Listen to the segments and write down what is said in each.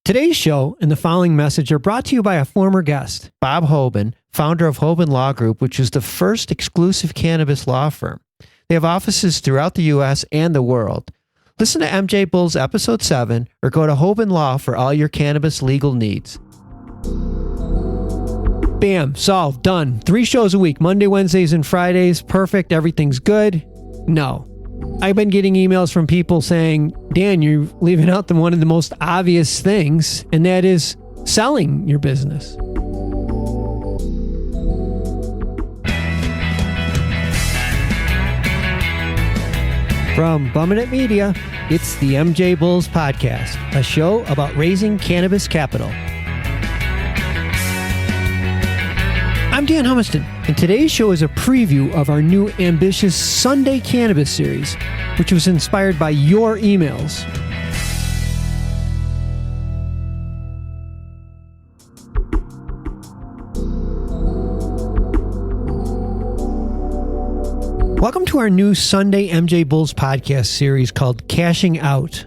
Today's show and the following message are brought to you by a former guest, Bob Hoban, founder of Hoban Law Group, which is the first exclusive cannabis law firm. They have offices throughout the U.S. and the world. Listen to MJBulls Episode 7 or go to Hoban Law for all your cannabis legal needs. Bam, solved, done. 3 shows a week, Monday, Wednesdays, and Fridays. Perfect, everything's good. No. I've been getting emails from people saying, Dan, you're leaving out one of the most obvious things, and that is selling your business. From Bummin' It Media, it's the MJBulls Podcast, a show about raising cannabis capital. I'm Dan Humiston, and today's show is a preview of our new ambitious Sunday Cannabis series, which was inspired by your emails. Welcome to our new Sunday MJBulls podcast series called Cashing Out.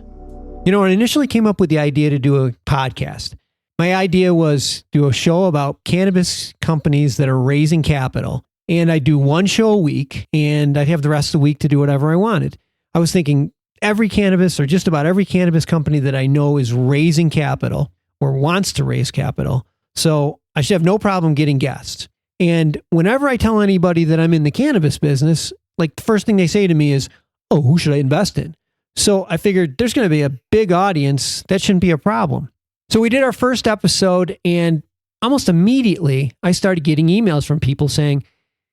You know, I initially came up with the idea to do a podcast. My idea was do a show about cannabis companies that are raising capital. And I do one show a week, and I'd have the rest of the week to do whatever I wanted. I was thinking every cannabis or just about every cannabis company that I know is raising capital or wants to raise capital. So I should have no problem getting guests. And whenever I tell anybody that I'm in the cannabis business, like the first thing they say to me is, oh, who should I invest in? So I figured there's going to be a big audience. That shouldn't be a problem. So we did our first episode, and almost immediately I started getting emails from people saying,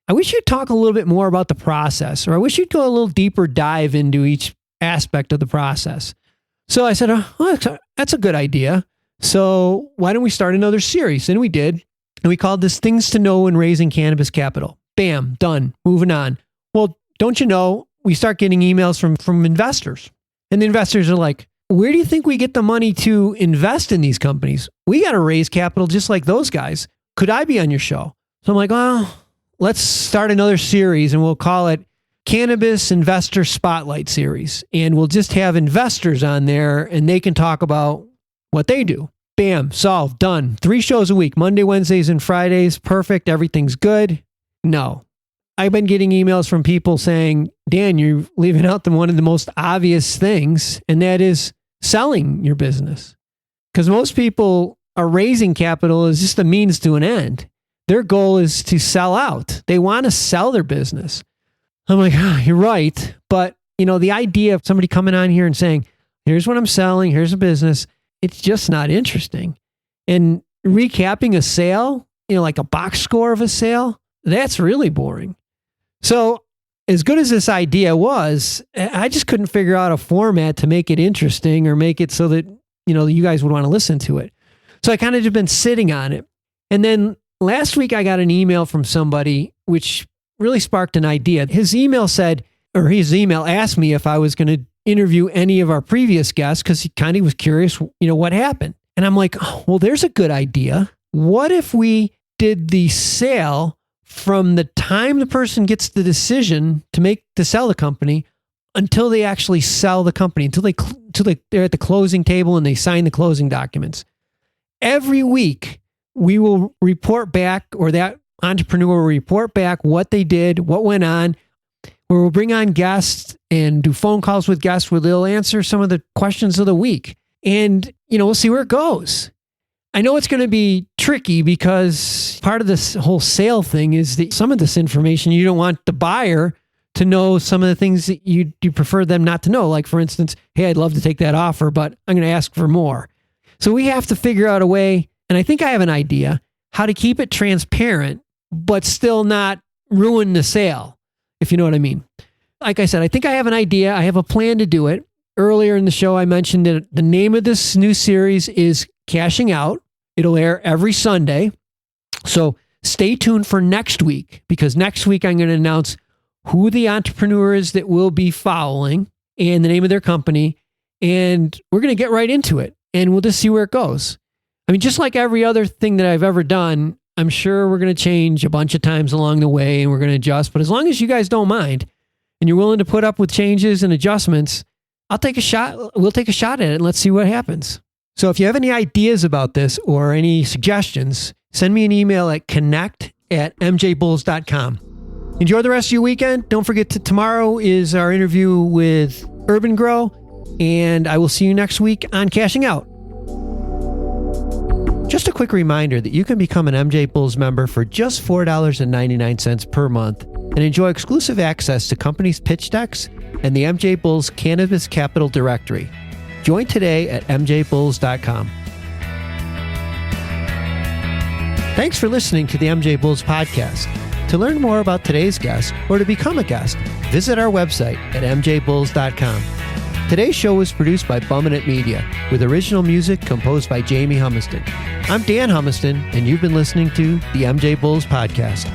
I wish you'd talk a little bit more about the process, or I wish you'd go a little deeper dive into each aspect of the process. So I said, oh, that's a good idea. So why don't we start another series? And we did. And we called this Things to Know in Raising Cannabis Capital. Bam, done, moving on. Well, don't you know, we start getting emails from investors. And the investors are like, where do you think we get the money to invest in these companies? We got to raise capital just like those guys. Could I be on your show? So I'm like, well, let's start another series and we'll call it Cannabis Investor Spotlight Series. And we'll just have investors on there and they can talk about what they do. Bam, solved, done. 3 shows a week, Monday, Wednesdays, and Fridays. Perfect, everything's good. No. I've been getting emails from people saying, Dan, you're leaving out one of the most obvious things, and that is selling your business. Because most people are raising capital as just a means to an end. Their goal is to sell out. They want to sell their business. I'm like, you're right. But, you know, the idea of somebody coming on here and saying, here's what I'm selling, here's a business, it's just not interesting. And recapping a sale, you know, like a box score of a sale, that's really boring. So as good as this idea was, I just couldn't figure out a format to make it interesting or make it so that, you know, you guys would want to listen to it. So I kind of just been sitting on it. And then last week I got an email from somebody which really sparked an idea. His email asked me if I was going to interview any of our previous guests because he kind of was curious, you know, what happened. And I'm like, oh, well, there's a good idea. What if we did the sale from the time the person gets the decision to sell the company until they actually sell the company, until they're at the closing table and they sign the closing documents. Every week, we will report back, or that entrepreneur will report back what they did, what went on, where we'll bring on guests and do phone calls with guests where they'll answer some of the questions of the week. And, you know, we'll see where it goes. I know it's going to be tricky because part of this whole sale thing is that some of this information you don't want the buyer to know some of the things that you prefer them not to know. Like, for instance, hey, I'd love to take that offer, but I'm going to ask for more. So we have to figure out a way, and I think I have an idea, how to keep it transparent, but still not ruin the sale, if you know what I mean. Like I said, I think I have an idea. I have a plan to do it. Earlier in the show, I mentioned that the name of this new series is Cashing Out. It'll air every Sunday. So stay tuned for next week, because next week I'm going to announce who the entrepreneur is that will be following and the name of their company. And we're going to get right into it and we'll just see where it goes. I mean, just like every other thing that I've ever done, I'm sure we're going to change a bunch of times along the way and we're going to adjust. But as long as you guys don't mind and you're willing to put up with changes and adjustments, I'll take a shot. We'll take a shot at it and let's see what happens. So if you have any ideas about this or any suggestions, send me an email at connect@mjbulls.com. Enjoy the rest of your weekend. Don't forget tomorrow is our interview with Urban Grow, and I will see you next week on Cashing Out. Just a quick reminder that you can become an MJ Bulls member for just $4.99 per month and enjoy exclusive access to companies' pitch decks and the MJ Bulls Cannabis Capital Directory. Join today at MJBulls.com. Thanks for listening to the MJ Bulls podcast. To learn more about today's guest or to become a guest, visit our website at MJBulls.com. Today's show was produced by Bumminit Media with original music composed by Jamie Humiston. I'm Dan Humiston, and you've been listening to the MJ Bulls podcast.